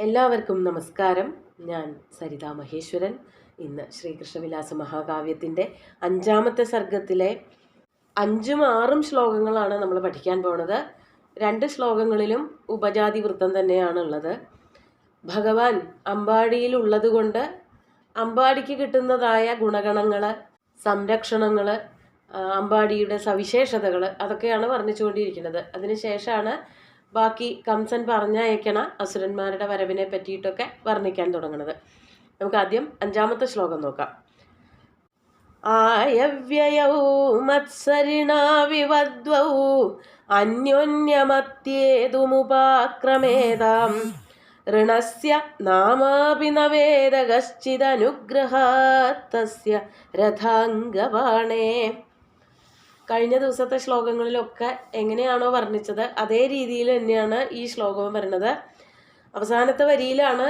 എല്ലാവർക്കും നമസ്കാരം. ഞാൻ സരിതാ മഹേശ്വരൻ. ഇന്ന് ശ്രീകൃഷ്ണവിലാസ മഹാകാവ്യത്തിൻ്റെ 5-ാമത്തെ സർഗത്തിലെ 5ഉം 6ഉം ശ്ലോകങ്ങളാണ് നമ്മൾ പഠിക്കാൻ പോണത്. 2 ശ്ലോകങ്ങളിലും ഉപജാതി വൃത്തം തന്നെയാണുള്ളത്. ഭഗവാൻ അമ്പാടിയിൽ ഉള്ളതുകൊണ്ട് അമ്പാടിക്ക് കിട്ടുന്നതായ ഗുണഗണങ്ങൾ, സംരക്ഷണങ്ങൾ, അമ്പാടിയുടെ സവിശേഷതകൾ അതൊക്കെയാണ് വർണ്ണിച്ചുകൊണ്ടിരിക്കുന്നത്. അതിനുശേഷമാണ് ബാക്കി കംസൻ പറഞ്ഞയക്കണ അസുരന്മാരുടെ വരവിനെ പറ്റിയിട്ടൊക്കെ വർണ്ണിക്കാൻ തുടങ്ങുന്നത്. നമുക്ക് ആദ്യം 5-ാമത്തെ ശ്ലോകം നോക്കാം. ആയവ്യയൗ മത്സരിണാ വിവദ്വൗ അന്യോന്യമത്യേതുമുപാക്രമേതാം ഋണസ്യ നാമാപി ന വേദ കശ്ചിദനുഗ്രഹാത് തസ്യ രഥാംഗബാണേ. കഴിഞ്ഞ ദിവസത്തെ ശ്ലോകങ്ങളിലൊക്കെ എങ്ങനെയാണോ വർണ്ണിച്ചത് അതേ രീതിയിൽ തന്നെയാണ് ഈ ശ്ലോകവും വരുന്നത്. അവസാനത്തെ വരിയിലാണ്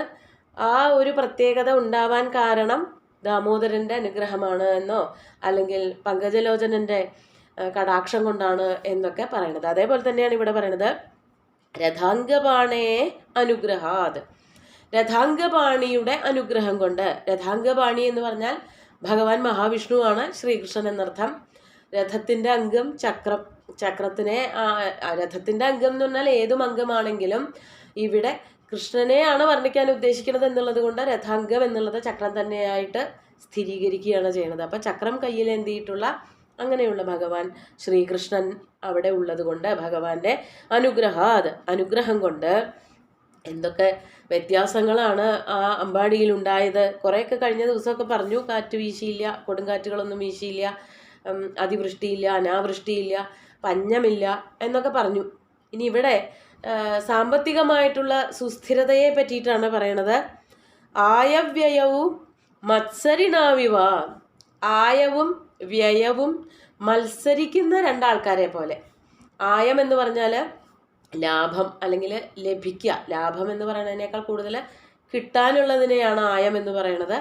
ആ ഒരു പ്രത്യേകത ഉണ്ടാവാൻ കാരണം ദാമോദരൻ്റെ അനുഗ്രഹമാണ് എന്നോ അല്ലെങ്കിൽ പങ്കജലോചനൻ്റെ കടാക്ഷം കൊണ്ടാണ് എന്നൊക്കെ പറയണത്. അതേപോലെ തന്നെയാണ് ഇവിടെ പറയണത് രഥാംഗബാണേ അനുഗ്രഹാത്. രഥാംഗബാണിയുടെ അനുഗ്രഹം കൊണ്ട്. രഥാംഗബാണി എന്ന് പറഞ്ഞാൽ ഭഗവാൻ മഹാവിഷ്ണുവാണ് ശ്രീകൃഷ്ണൻ എന്നർത്ഥം. രഥത്തിൻ്റെ അംഗം ചക്രം. ചക്രത്തിനെ രഥത്തിൻ്റെ അംഗം എന്ന് പറഞ്ഞാൽ ഏതും അംഗമാണെങ്കിലും ഇവിടെ കൃഷ്ണനെയാണ് വർണ്ണിക്കാൻ ഉദ്ദേശിക്കുന്നത് എന്നുള്ളത് കൊണ്ട് രഥാംഗം എന്നുള്ളത് ചക്രം തന്നെയായിട്ട് സ്ഥിരീകരിക്കുകയാണ് ചെയ്യുന്നത്. അപ്പം ചക്രം കയ്യിലേന്തിയിട്ടുള്ള അങ്ങനെയുള്ള ഭഗവാൻ ശ്രീകൃഷ്ണൻ അവിടെ ഉള്ളത് കൊണ്ട് ഭഗവാന്റെ അനുഗ്രഹം കൊണ്ട് എന്തൊക്കെ വ്യത്യാസങ്ങളാണ് ആ അമ്പാടിയിൽ ഉണ്ടായത്. കുറേയൊക്കെ കഴിഞ്ഞ ദിവസമൊക്കെ പറഞ്ഞു. കാറ്റ് വീശിയില്ല, കൊടുങ്കാറ്റുകളൊന്നും വീശിയില്ല, അതിവൃഷ്ടിയില്ല, അനാവൃഷ്ടിയില്ല, പഞ്ഞമില്ല എന്നൊക്കെ പറഞ്ഞു. ഇനി ഇവിടെ സാമ്പത്തികമായിട്ടുള്ള സുസ്ഥിരതയെ പറ്റിയിട്ടാണ് പറയണത്. ആയവ്യയവും മത്സരിണാവിവ. ആയവും വ്യയവും മത്സരിക്കുന്ന രണ്ടാൾക്കാരെ പോലെ. ആയം എന്ന് പറഞ്ഞാൽ ലാഭം അല്ലെങ്കിൽ ലഭിക്കുക. ലാഭം എന്ന് പറയുന്നതിനേക്കാൾ കൂടുതൽ കിട്ടാനുള്ളതിനെയാണ് ആയം എന്ന് പറയുന്നത്.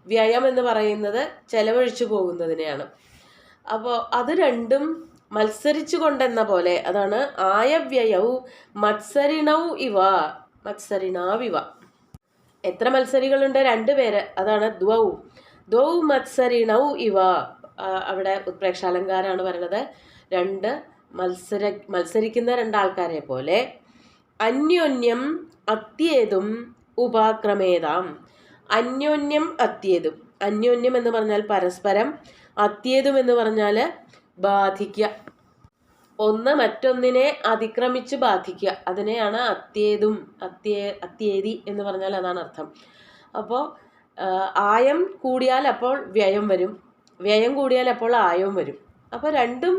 വ്യയം എന്ന് പറയുന്നത് ചെലവഴിച്ചു പോകുന്നതിനെയാണ്. അപ്പോൾ അത് രണ്ടും മത്സരിച്ചു കൊണ്ടെന്ന പോലെ. അതാണ് ആയവ്യയൗ മത്സരിണൗ ഇവ. മത്സരിണാവിവ. എത്ര മത്സരികളുണ്ട്? 2 പേര്. അതാണ് ദ്വൗ മത്സരിണൗ ഇവ. അവിടെ ഉത്പ്രേക്ഷാലങ്കാരാണ് പറയുന്നത്. 2 മത്സരിക്കുന്ന രണ്ടാൾക്കാരെ പോലെ. അന്യോന്യം അത്യേതും ഉപാക്രമേതാം. അന്യോന്യം അത്യേതും. അന്യോന്യം എന്ന് പറഞ്ഞാൽ പരസ്പരം. അത്യേതും എന്ന് പറഞ്ഞാൽ ബാധിക്കുക. ഒന്ന് മറ്റൊന്നിനെ അതിക്രമിച്ച് ബാധിക്കുക. അതിനെയാണ് അത്യേതും അത്യേതി എന്ന് പറഞ്ഞാൽ അതാണ് അർത്ഥം. അപ്പോൾ ആയം കൂടിയാൽ അപ്പോൾ വ്യയം വരും, വ്യയം കൂടിയാൽ അപ്പോൾ ആയവും വരും. അപ്പോൾ രണ്ടും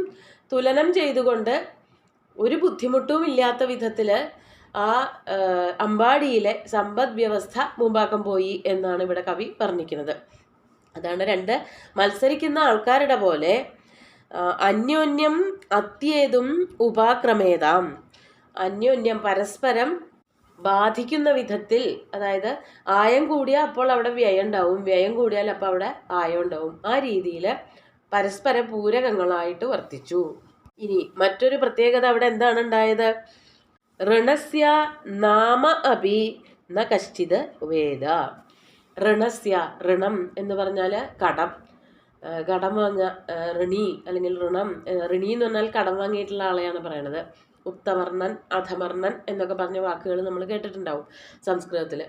തുലനം ചെയ്തുകൊണ്ട് ഒരു ബുദ്ധിമുട്ടും ഇല്ലാത്ത വിധത്തിൽ ആ അമ്പാടിയിലെ സമ്പദ് വ്യവസ്ഥ മുമ്പാക്കം പോയി എന്നാണ് ഇവിടെ കവി വർണ്ണിക്കുന്നത്. അതാണ് 2 മത്സരിക്കുന്ന ആൾക്കാരുടെ പോലെ. അന്യോന്യം അത്യേതും ഉപാക്രമേതാം. അന്യോന്യം പരസ്പരം ബാധിക്കുന്ന വിധത്തിൽ. അതായത് ആയം കൂടിയാൽ അപ്പോൾ അവിടെ വ്യയം ഉണ്ടാവും, വ്യയം കൂടിയാൽ അപ്പോൾ അവിടെ ആയം ഉണ്ടാവും. ആ രീതിയിൽ പരസ്പര പൂരകങ്ങളായിട്ട് വർത്തിച്ചു. ഇനി മറ്റൊരു പ്രത്യേകത അവിടെ എന്താണ് ഉണ്ടായത്? ഋണസ്യ നാമ അപി ന കശ്ചിത് വേദ. ഋണസ്യ, ഋണം എന്ന് പറഞ്ഞാൽ കടം. കടം വാങ്ങുക, ഋണി അല്ലെങ്കിൽ ഋണം. ഋണി എന്ന് പറഞ്ഞാൽ കടം വാങ്ങിയിട്ടുള്ള ആളെയാണ് പറയണത്. ഉത്തമർണൻ, അധമർണൻ എന്നൊക്കെ പറഞ്ഞ വാക്കുകൾ നമ്മൾ കേട്ടിട്ടുണ്ടാവും സംസ്കൃതത്തിൽ.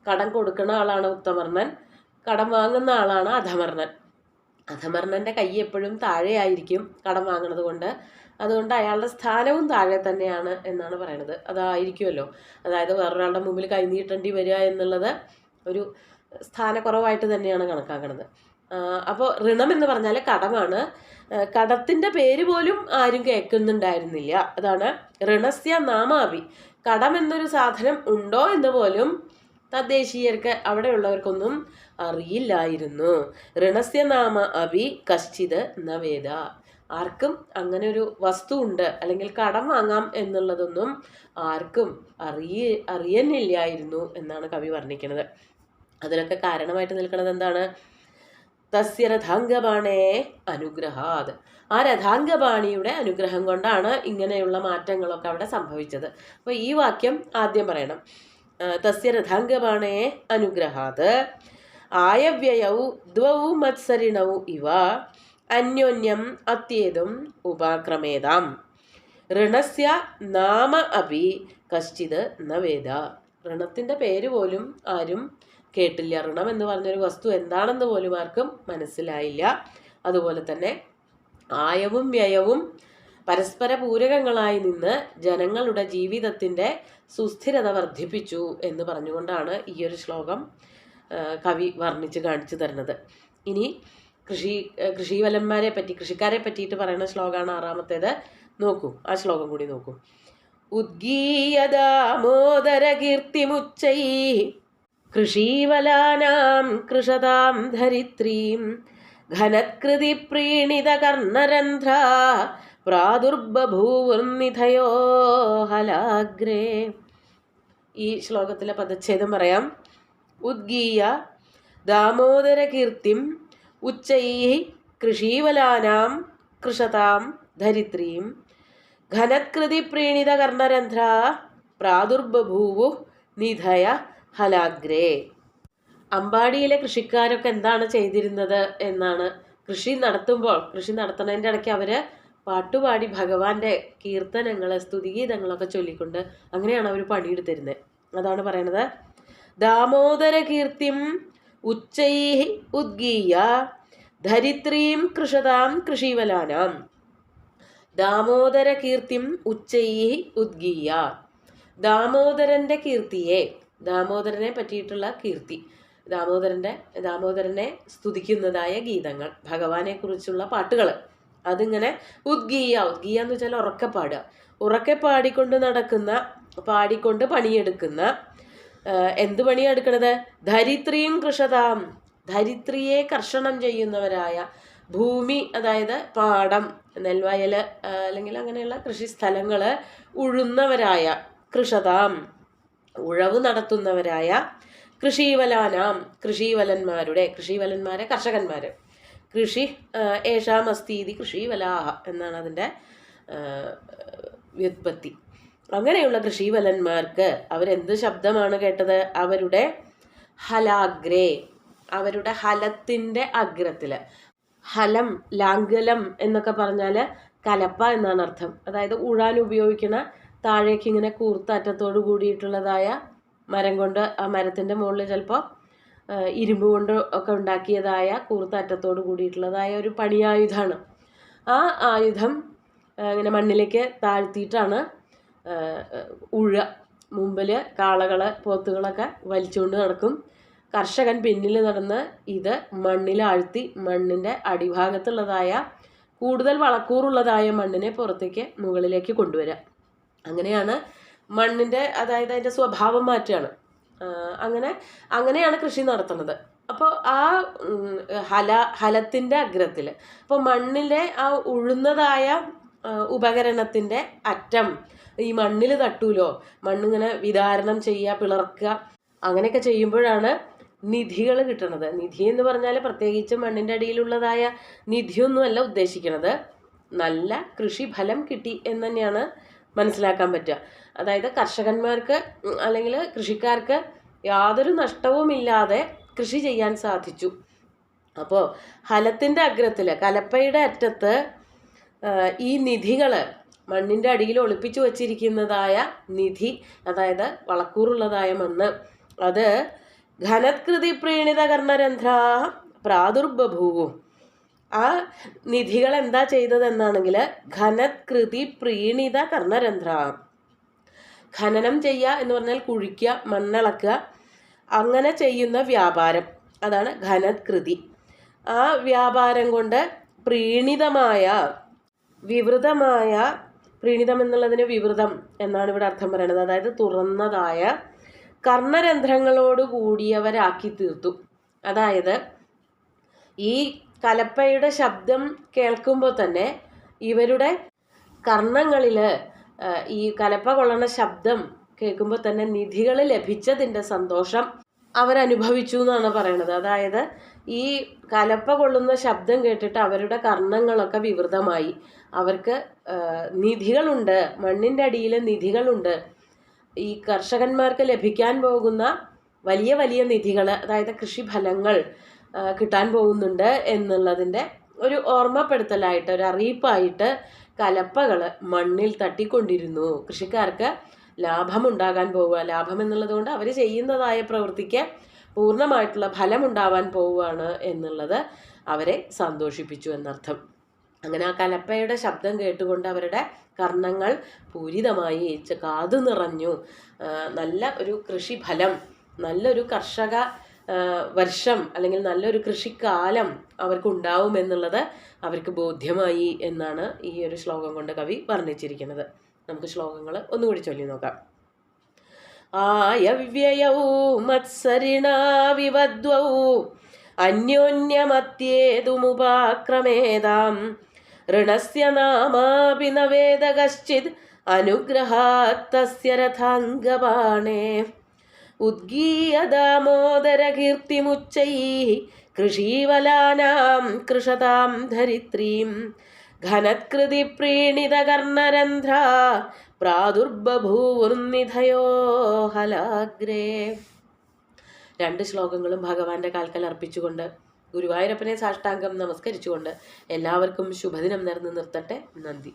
കടം കൊടുക്കുന്ന ആളാണ് ഉത്തമർണൻ, കടം വാങ്ങുന്ന ആളാണ് അധമർണൻ. അധമർണൻ്റെ കൈ എപ്പോഴും താഴെയായിരിക്കും കടം വാങ്ങണത് കൊണ്ട്. അതുകൊണ്ട് അയാളുടെ സ്ഥാനവും താഴെ തന്നെയാണ് എന്നാണ് പറയണത്. അതായിരിക്കുമല്ലോ. അതായത് വേറൊരാളുടെ മുമ്പിൽ കൈ നീട്ടേണ്ടി വരിക എന്നുള്ളത് ഒരു സ്ഥാനക്കുറവായിട്ട് തന്നെയാണ് കണക്കാക്കുന്നത്. അപ്പോൾ ഋണം എന്ന് പറഞ്ഞാൽ കടമാണ്. കടത്തിൻ്റെ പേര് പോലും ആരും കേൾക്കുന്നുണ്ടായിരുന്നില്ല. അതാണ് ഋണസ്യ നാമാവി. കടം എന്നൊരു സാധനം ഉണ്ടോ എന്ന് പോലും തദ്ദേശീയർക്ക്, അവിടെയുള്ളവർക്കൊന്നും അറിയില്ലായിരുന്നു. ഋണസ്യ നാമ അഭി കശ്ചിത് ന വേദ. ആർക്കും അങ്ങനെ ഒരു വസ്തു ഉണ്ട് അല്ലെങ്കിൽ കടം വാങ്ങാം എന്നുള്ളതൊന്നും ആർക്കും അറിയുന്നില്ലായിരുന്നു എന്നാണ് കവി വർണ്ണിക്കുന്നത്. അതിനൊക്കെ കാരണമായിട്ട് നിൽക്കുന്നത് എന്താണ്? തസ്യ രഥാംഗബാണേ അനുഗ്രഹാത്. ആ രഥാംഗബാണിയുടെ അനുഗ്രഹം കൊണ്ടാണ് ഇങ്ങനെയുള്ള മാറ്റങ്ങളൊക്കെ അവിടെ സംഭവിച്ചത്. അപ്പോൾ ഈ വാക്യം ആദ്യം പറയണം. തസ്യ രഥാംഗബാണേ അനുഗ്രഹാത് ആയവ്യയൗ ദ്വൗ മത്സരിണൗ ഇവ അന്യോന്യം അത്യേതും ഉപാക്രമേതാം ഋണസ്യ നാമ അപി കശ്ചിത് ന വേദ. ഋണത്തിൻ്റെ പേര് പോലും ആരും കേട്ടില്ല. ഋണം എന്ന് പറഞ്ഞൊരു വസ്തു എന്താണെന്ന് പോലും ആർക്കും മനസ്സിലായില്ല. അതുപോലെ തന്നെ ആയവും വ്യയവും പരസ്പര പൂരകങ്ങളായി നിന്ന് ജനങ്ങളുടെ ജീവിതത്തിൻ്റെ സുസ്ഥിരത വർദ്ധിപ്പിച്ചു എന്ന് പറഞ്ഞുകൊണ്ടാണ് ഈ ഒരു ശ്ലോകം കവി വർണ്ണിച്ച് കാണിച്ചു തരുന്നത്. ഇനി കൃഷിവലന്മാരെ പറ്റി, കൃഷിക്കാരെ പറ്റിയിട്ട് പറയുന്ന ശ്ലോകമാണ് ആറാമത്തേത്. നോക്കൂ, ആ ശ്ലോകം കൂടി നോക്കൂ. ഉദ്ഗീയദാമോദര കീർത്തിമുച്ചൈ കൃഷീവലാനാം കൃഷതാം ധരിത്രീം ഘനത്കൃതി പ്രീണിത കർണരന്ധ്ര പ്രാദുർബഭൂവർനിധയോ ഹലാഗ്രേ. ഈ ശ്ലോകത്തിലെ പദച്ഛേദം പറയാം. ഉദ്ഗീയ ദാമോദര കീർത്തിം ഉച്ചൈ കൃഷീവലാനാം കൃഷതാം ധരിത്രീം ഘനത്കൃതി പ്രീണിത കർണരന്ധ്ര പ്രാദുർബഭൂവു നിധയ ഹലാഗ്രേ. അമ്പാടിയിലെ കൃഷിക്കാരൊക്കെ എന്താണ് ചെയ്തിരുന്നത് എന്നാണ്, കൃഷി നടത്തുന്നതിൻ്റെ ഇടയ്ക്ക് അവർ പാട്ടുപാടി ഭഗവാന്റെ കീർത്തനങ്ങൾ, സ്തുതിഗീതങ്ങളൊക്കെ ചൊല്ലിക്കൊണ്ട് അങ്ങനെയാണ് അവർ പണിയെടുത്തിരുന്നത്. അതാണ് പറയണത്. ദാമോദര കീർത്തിം ഉച്ചൈ ഉദ്ഗീയ ധരിത്രീം കൃഷതാം കൃഷിവലാനാം. ദാമോദര കീർത്തിം ഉച്ചൈ ഉദ്ഗീയ. ദാമോദരൻ്റെ കീർത്തിയെ, ദാമോദരനെ പറ്റിയിട്ടുള്ള കീർത്തി, ദാമോദരനെ സ്തുതിക്കുന്നതായ ഗീതങ്ങൾ, ഭഗവാനെ കുറിച്ചുള്ള പാട്ടുകൾ, അതിങ്ങനെ ഉദ്ഗീയ എന്ന് വെച്ചാൽ ഉറക്കെ പാടുക, ഉറക്കെ പാടിക്കൊണ്ട് പണിയെടുക്കുന്ന, എന്ത് പണിയാണ് എടുക്കണത്? ധരിത്രിയും കൃഷതാം, ധരിത്രിയെ കർഷണം ചെയ്യുന്നവരായ, ഭൂമി അതായത് പാടം, നെൽവയൽ അല്ലെങ്കിൽ അങ്ങനെയുള്ള കൃഷിസ്ഥലങ്ങൾ ഉഴുന്നവരായ, കൃഷതാം ഉഴവ് നടത്തുന്നവരായ, കൃഷീവലാനാം കൃഷീവലന്മാരെ കർഷകന്മാർ, കൃഷി ഏഷാമസ്തീതി കൃഷീവലാഹ എന്നാണ് അതിൻ്റെ വ്യുത്പത്തി. അങ്ങനെയുള്ള കൃഷീവലന്മാർക്ക് അവരെന്ത് ശബ്ദമാണ് കേട്ടത്? അവരുടെ ഹലാഗ്രേ, അവരുടെ ഹലത്തിൻ്റെ അഗ്രത്തിൽ. ഹലം, ലാംഗലം എന്നൊക്കെ പറഞ്ഞാൽ കലപ്പ എന്നാണ് അർത്ഥം. അതായത് ഉഴാൻ ഉപയോഗിക്കുന്ന താഴേക്ക് ഇങ്ങനെ കൂർത്തറ്റത്തോട് കൂടിയിട്ടുള്ളതായ മരം കൊണ്ട്, ആ മരത്തിൻ്റെ മുകളിൽ ചിലപ്പോൾ ഇരുമ്പ് കൊണ്ട് ഒക്കെ ഉണ്ടാക്കിയതായ കൂർത്തറ്റത്തോട് കൂടിയിട്ടുള്ളതായ ഒരു പണിയായുധമാണ്. ആ ആയുധം ഇങ്ങനെ മണ്ണിലേക്ക് താഴ്ത്തിയിട്ടാണ് മുമ്പിൽ കാളകൾ, പോത്തുകളൊക്കെ വലിച്ചുകൊണ്ട് നടക്കും. കർഷകൻ പിന്നിൽ നടന്ന് ഇത് മണ്ണിലാഴ്ത്തി മണ്ണിൻ്റെ അടിഭാഗത്തുള്ളതായ കൂടുതൽ വളക്കൂറുള്ളതായ മണ്ണിനെ പുറത്തേക്ക് മുകളിലേക്ക് കൊണ്ടുവരിക. അങ്ങനെയാണ് മണ്ണിൻ്റെ, അതായത് അതിൻ്റെ സ്വഭാവം മാറ്റുകയാണ്. അങ്ങനെയാണ് കൃഷി നടത്തുന്നത്. അപ്പോൾ ആ ഹലത്തിൻ്റെ അഗ്രത്തിൽ, അപ്പോൾ മണ്ണിലെ ആ ഉഴുന്നതായ ഉപകരണത്തിൻ്റെ അറ്റം ഈ മണ്ണിൽ തട്ടൂലോ, മണ്ണിങ്ങനെ വിതാരണം ചെയ്യുക, പിളർക്കുക, അങ്ങനെയൊക്കെ ചെയ്യുമ്പോഴാണ് നിധികൾ കിട്ടണത്. നിധി എന്ന് പറഞ്ഞാൽ പ്രത്യേകിച്ച് മണ്ണിൻ്റെ അടിയിലുള്ളതായ നിധിയൊന്നുമല്ല ഉദ്ദേശിക്കുന്നത്, നല്ല കൃഷിഫലം കിട്ടി എന്ന് തന്നെയാണ് മനസ്സിലാക്കാൻ പറ്റുക. അതായത് കർഷകന്മാർക്ക് അല്ലെങ്കിൽ കൃഷിക്കാർക്ക് യാതൊരു നഷ്ടവുമില്ലാതെ കൃഷി ചെയ്യാൻ സാധിച്ചു. അപ്പോൾ ഹലത്തിൻ്റെ അഗ്രത്തിൽ, കലപ്പയുടെ അറ്റത്ത് ഈ നിധികൾ, മണ്ണിൻ്റെ അടിയിൽ ഒളിപ്പിച്ചു വച്ചിരിക്കുന്നതായ നിധി, അതായത് വളക്കൂറുള്ളതായ മണ്ണ്, അത് ഘനത്കൃതി പ്രീണിത കർണരന്ധ്ര പ്രാദുർബഭൂവും. ആ നിധികൾ എന്താ ചെയ്തതെന്നാണെങ്കിൽ ഘനത്കൃതി പ്രീണിത കർണരന്ധ്ര, ഖനനം ചെയ്യുക എന്ന് പറഞ്ഞാൽ കുഴിക്കുക, മണ്ണിളക്കുക, അങ്ങനെ ചെയ്യുന്ന വ്യാപാരം, അതാണ് ഘനത്കൃതി. ആ വ്യാപാരം കൊണ്ട് പ്രീണിതമായ, വിവൃതമായ, പ്രീണിതം എന്നുള്ളതിന് വിവൃതം എന്നാണ് ഇവിടെ അർത്ഥം പറയുന്നത്. അതായത് തുറന്നതായ കർണരന്ധ്രങ്ങളോട് കൂടിയവരാക്കി തീർത്തു. അതായത് ഈ കലപ്പയുടെ ശബ്ദം കേൾക്കുമ്പോൾ തന്നെ ഇവരുടെ കർണങ്ങളിൽ ഈ കലപ്പ കൊള്ളണ ശബ്ദം കേൾക്കുമ്പോൾ തന്നെ നിധികൾ ലഭിച്ചതിൻ്റെ സന്തോഷം അവരനുഭവിച്ചു എന്നാണ് പറയണത്. അതായത് ഈ കലപ്പ കൊള്ളുന്ന ശബ്ദം കേട്ടിട്ട് അവരുടെ കർണങ്ങളൊക്കെ വിവൃതമായി, അവർക്ക് നിധികളുണ്ട്, മണ്ണിൻ്റെ അടിയിൽ നിധികളുണ്ട്, ഈ കർഷകന്മാർക്ക് ലഭിക്കാൻ പോകുന്ന വലിയ വലിയ നിധികൾ, അതായത് കൃഷിഫലങ്ങൾ കിട്ടാൻ പോകുന്നുണ്ട് എന്നുള്ളതിൻ്റെ ഒരു ഓർമ്മപ്പെടുത്തലായിട്ട്, ഒരു അറിയിപ്പായിട്ട് കലപ്പകൾ മണ്ണിൽ തട്ടിക്കൊണ്ടിരുന്നു. കൃഷിക്കാർക്ക് ലാഭമുണ്ടാകാൻ പോവുക, ലാഭം എന്നുള്ളത് കൊണ്ട് അവർ ചെയ്യുന്നതായ പ്രവൃത്തിക്ക് പൂർണ്ണമായിട്ടുള്ള ഫലമുണ്ടാവാൻ പോവുകയാണ് എന്നുള്ളത് അവരെ സന്തോഷിപ്പിച്ചു എന്നർത്ഥം. അങ്ങനെ ആ കലപ്പയുടെ ശബ്ദം കേട്ടുകൊണ്ട് അവരുടെ കർണങ്ങൾ പൂരിതമായി, കാതു നിറഞ്ഞു. നല്ല ഒരു കൃഷിഫലം, നല്ലൊരു കർഷക വർഷം അല്ലെങ്കിൽ നല്ലൊരു കൃഷിക്കാലം അവർക്കുണ്ടാവും എന്നുള്ളത് അവർക്ക് ബോധ്യമായി എന്നാണ് ഈ ഒരു ശ്ലോകം കൊണ്ട് കവി വർണ്ണിച്ചിരിക്കുന്നത്. നമുക്ക് ശ്ലോകങ്ങൾ ഒന്നുകൂടി ചൊല്ലി നോക്കാം. ആയവ്യയൗ മത്സരിണാ വിവദ്വൗ അന്യോന്യമത്യേതുമുപാക്രമേതാം ഋണസ്യ നാമാപി ന വേദ കശ്ചിത് അനുഗ്രഹാത് തസ്യ രഥാംഗബാണേ ഉദ്ഗീയ ദാമോദരകീർത്തിമുച്ചൈഃ കൃഷീവലാനാം കൃഷതാം ധരിത്രീം ഘനത്കൃതി പ്രീണിതകർണരന്ധ്രാ പ്രാദുർബഭൂവുർനിധയോ ഹലാഗ്രേ. 2 ശ്ലോകങ്ങളും ഭഗവാന്റെ കാൽക്കൽ അർപ്പിച്ചുകൊണ്ട് ഗുരുവായൂരപ്പനെ സാഷ്ടാംഗം നമസ്കരിച്ചുകൊണ്ട് എല്ലാവർക്കും ശുഭദിനം നേർന്ന് നിർത്തട്ടെ. നന്ദി.